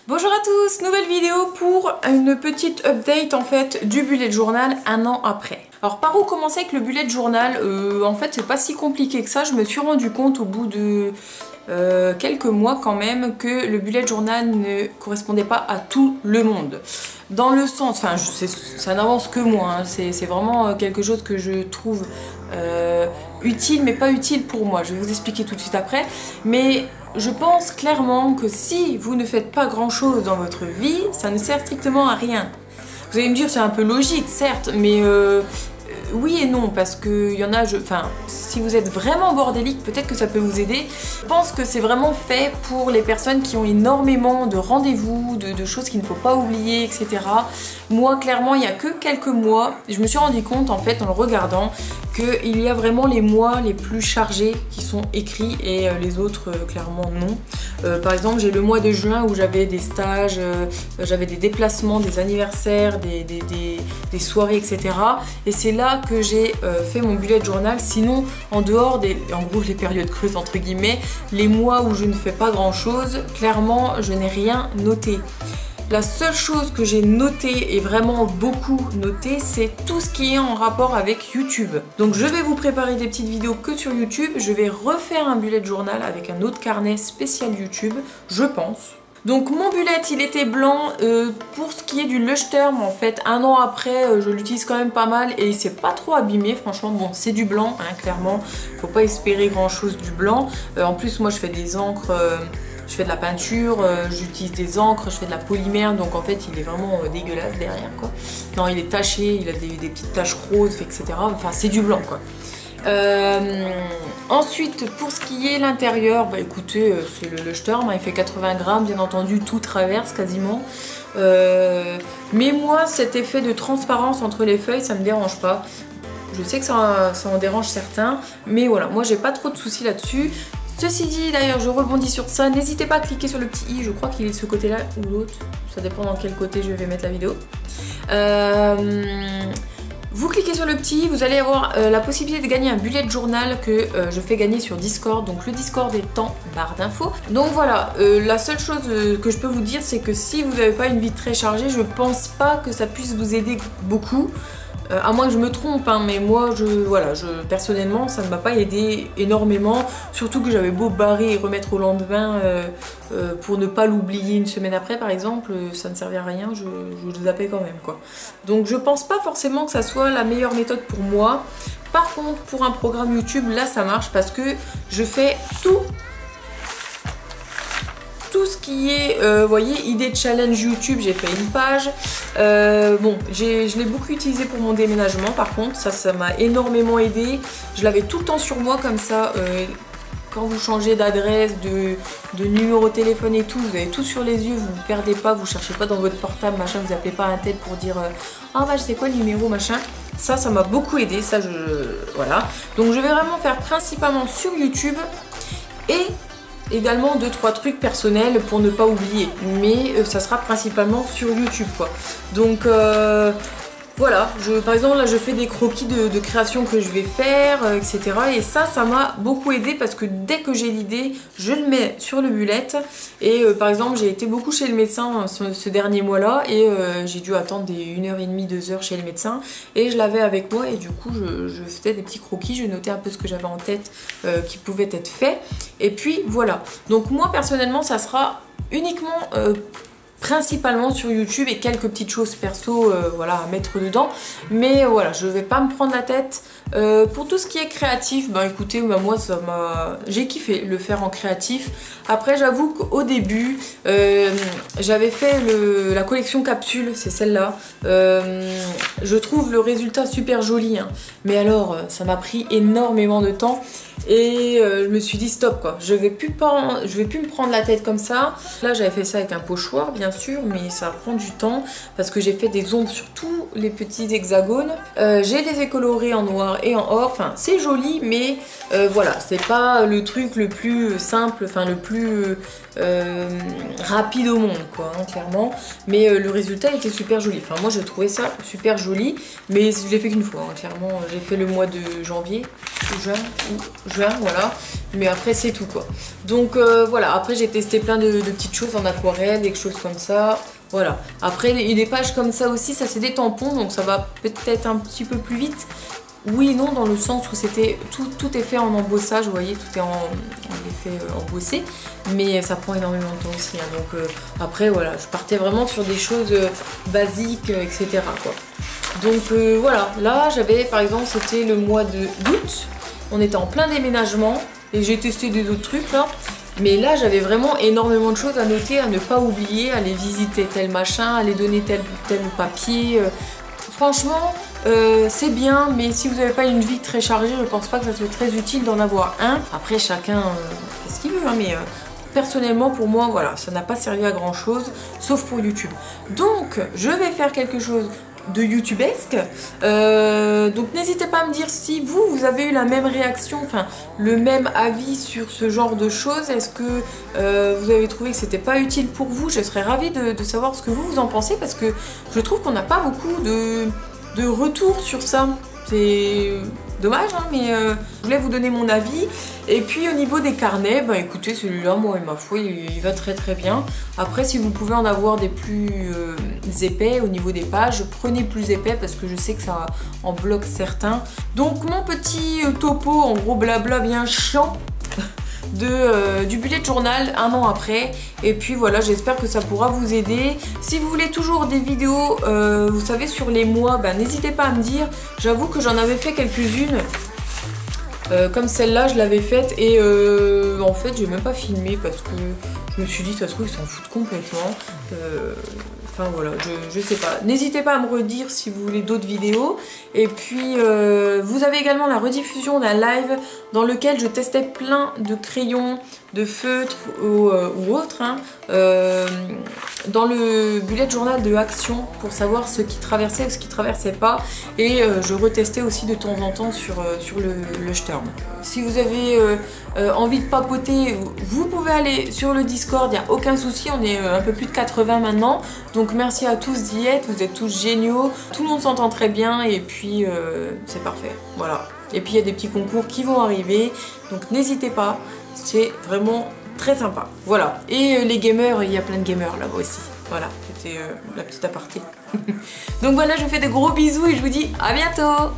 Bonjour à tous, nouvelle vidéo pour une petite update en fait du bullet journal un an après. Alors par où commencer avec le bullet journal? En fait c'est pas si compliqué que ça, je me suis rendu compte au bout de quelques mois quand même que le bullet journal ne correspondait pas à tout le monde. Dans le sens, enfin ça n'avance que moi, hein, c'est vraiment quelque chose que je trouve utile mais pas utile pour moi, je vais vous expliquer tout de suite après. Mais je pense clairement que si vous ne faites pas grand chose dans votre vie, ça ne sert strictement à rien. Vous allez me dire c'est un peu logique certes, mais oui et non, parce que il y en a, enfin, si vous êtes vraiment bordélique, peut-être que ça peut vous aider. Je pense que c'est vraiment fait pour les personnes qui ont énormément de rendez-vous, de choses qu'il ne faut pas oublier, etc. Moi, clairement, il n'y a que quelques mois, je me suis rendu compte, en fait, en le regardant, qu'il y a vraiment les mois les plus chargés qui sont écrits et les autres, clairement, non. Par exemple, j'ai le mois de juin où j'avais des stages, j'avais des déplacements, des anniversaires, des soirées, etc. Et c'est là que j'ai fait mon bullet journal. Sinon, en dehors des, en gros, les périodes creuses, entre guillemets, les mois où je ne fais pas grand-chose, clairement, je n'ai rien noté. La seule chose que j'ai notée et vraiment beaucoup notée, c'est tout ce qui est en rapport avec YouTube. Donc je vais vous préparer des petites vidéos que sur YouTube. Je vais refaire un bullet journal avec un autre carnet spécial YouTube, je pense. Donc mon bullet il était blanc, pour ce qui est du Lush Term en fait un an après je l'utilise quand même pas mal et il s'est pas trop abîmé franchement. Bon c'est du blanc hein, clairement, faut pas espérer grand chose du blanc. En plus moi je fais des encres, je fais de la peinture, j'utilise des encres, je fais de la polymère, donc en fait il est vraiment dégueulasse derrière quoi. Non il est taché, il a des petites taches roses etc, enfin c'est du blanc quoi. Ensuite pour ce qui est l'intérieur, bah écoutez c'est le Lush Term, hein, il fait 80 grammes bien entendu, tout traverse quasiment. Mais moi cet effet de transparence entre les feuilles ça me dérange pas. Je sais que ça en dérange certains, mais voilà, moi j'ai pas trop de soucis là-dessus. Ceci dit, d'ailleurs, je rebondis sur ça. N'hésitez pas à cliquer sur le petit i. Je crois qu'il est de ce côté-là ou l'autre. Ça dépend dans quel côté je vais mettre la vidéo. Vous cliquez sur le petit, vous allez avoir la possibilité de gagner un bullet journal que je fais gagner sur Discord. Donc le Discord est en barre d'infos. Donc voilà, la seule chose que je peux vous dire, c'est que si vous n'avez pas une vie très chargée, je pense pas que ça puisse vous aider beaucoup. À moins que je me trompe, hein, mais moi, personnellement, ça ne m'a pas aidé énormément. Surtout que j'avais beau barrer et remettre au lendemain pour ne pas l'oublier une semaine après, par exemple, ça ne servait à rien, je le zappais quand même, quoi. Donc je pense pas forcément que ça soit la meilleure méthode pour moi. Par contre, pour un programme YouTube, là, ça marche parce que je fais tout ce qui est, vous voyez, idée de challenge YouTube, j'ai fait une page. Bon, je l'ai beaucoup utilisé pour mon déménagement, par contre, ça m'a énormément aidé. Je l'avais tout le temps sur moi, comme ça, quand vous changez d'adresse, de numéro de téléphone et tout, vous avez tout sur les yeux, vous ne perdez pas, vous cherchez pas dans votre portable, machin, vous appelez pas un tel pour dire ah bah je sais quoi le numéro, machin. Ça m'a beaucoup aidé, ça voilà. Donc je vais vraiment faire principalement sur YouTube et également 2-3 trucs personnels pour ne pas oublier, mais ça sera principalement sur YouTube quoi. Donc voilà, par exemple là je fais des croquis de création que je vais faire, etc. Et ça m'a beaucoup aidé parce que dès que j'ai l'idée, je le mets sur le bullet. Et par exemple j'ai été beaucoup chez le médecin ce dernier mois-là et j'ai dû attendre 1h30, 2h chez le médecin. Et je l'avais avec moi et du coup je faisais des petits croquis, je notais un peu ce que j'avais en tête qui pouvait être fait. Et puis voilà, donc moi personnellement ça sera uniquement principalement sur YouTube et quelques petites choses perso voilà, à mettre dedans, mais voilà, je vais pas me prendre la tête. Pour tout ce qui est créatif, ben écoutez, ben moi j'ai kiffé le faire en créatif. Après j'avoue qu'au début j'avais fait la collection capsule, c'est celle-là. Je trouve le résultat super joli, hein. Mais alors ça m'a pris énormément de temps. Et je me suis dit stop quoi, je vais plus me prendre la tête comme ça. Là j'avais fait ça avec un pochoir bien sûr, mais ça prend du temps parce que j'ai fait des ombres sur tous les petits hexagones. J'ai les ai colorés en noir et en or, enfin c'est joli, mais voilà, c'est pas le truc le plus simple, enfin le plus rapide au monde quoi, hein, clairement. Mais le résultat était super joli, enfin moi j'ai trouvé ça super joli, mais je l'ai fait qu'une fois, hein, clairement. J'ai fait le mois de janvier, ou juin, juin, voilà. Mais après c'est tout quoi. Donc voilà, après j'ai testé plein de petites choses en aquarelle, des choses comme ça. Voilà. Après des pages comme ça aussi, ça c'est des tampons, donc ça va peut-être un petit peu plus vite. Oui et non, dans le sens où c'était tout est fait en embossage, vous voyez, tout est en effet embossé, mais ça prend énormément de temps aussi, hein, donc après voilà, je partais vraiment sur des choses basiques, etc. quoi. Donc voilà, là j'avais par exemple, c'était le mois d'août, on était en plein déménagement, et j'ai testé des autres trucs là, mais là j'avais vraiment énormément de choses à noter, à ne pas oublier, aller visiter tel machin, aller donner tel papier. Franchement, c'est bien, mais si vous n'avez pas une vie très chargée, je pense pas que ça soit très utile d'en avoir un. Après, chacun fait ce qu'il veut, hein, mais personnellement, pour moi, voilà, ça n'a pas servi à grand chose, sauf pour YouTube. Donc, je vais faire quelque chose de youtubesque. Donc n'hésitez pas à me dire si vous avez eu la même réaction, enfin le même avis sur ce genre de choses. Est-ce que vous avez trouvé que c'était pas utile pour vous? Je serais ravie de savoir ce que vous en pensez, parce que je trouve qu'on n'a pas beaucoup de retours sur ça. C'est dommage, hein, mais je voulais vous donner mon avis. Et puis au niveau des carnets, bah écoutez, celui-là, moi, ma foi, il va très très bien. Après, si vous pouvez en avoir des plus épais au niveau des pages, prenez plus épais parce que je sais que ça en bloque certains. Donc mon petit topo, en gros blabla bien chiant, du bullet journal un an après. Et puis voilà, j'espère que ça pourra vous aider. Si vous voulez toujours des vidéos, vous savez, sur les mois, bah, n'hésitez pas à me dire. J'avoue que j'en avais fait quelques-unes. Comme celle-là, je l'avais faite et en fait, j'ai même pas filmé parce que je me suis dit, ça se trouve, ils s'en foutent complètement. Enfin voilà, je sais pas. N'hésitez pas à me redire si vous voulez d'autres vidéos. Et puis, vous avez également la rediffusion d'un live dans lequel je testais plein de crayons, de feutres ou autres, hein, dans le bullet journal de Action pour savoir ce qui traversait ou ce qui traversait pas. Et je retestais aussi de temps en temps sur le Sturm. Si vous avez envie de papoter, vous pouvez aller sur le Discord, il n'y a aucun souci, on est un peu plus de 80 maintenant. Donc merci à tous d'y être, vous êtes tous géniaux, tout le monde s'entend très bien et puis c'est parfait, voilà. Et puis il y a des petits concours qui vont arriver, donc n'hésitez pas, c'est vraiment très sympa. Voilà, et les gamers, il y a plein de gamers là-bas aussi. Voilà, c'était la petite aparté. Donc voilà, je vous fais de gros bisous et je vous dis à bientôt.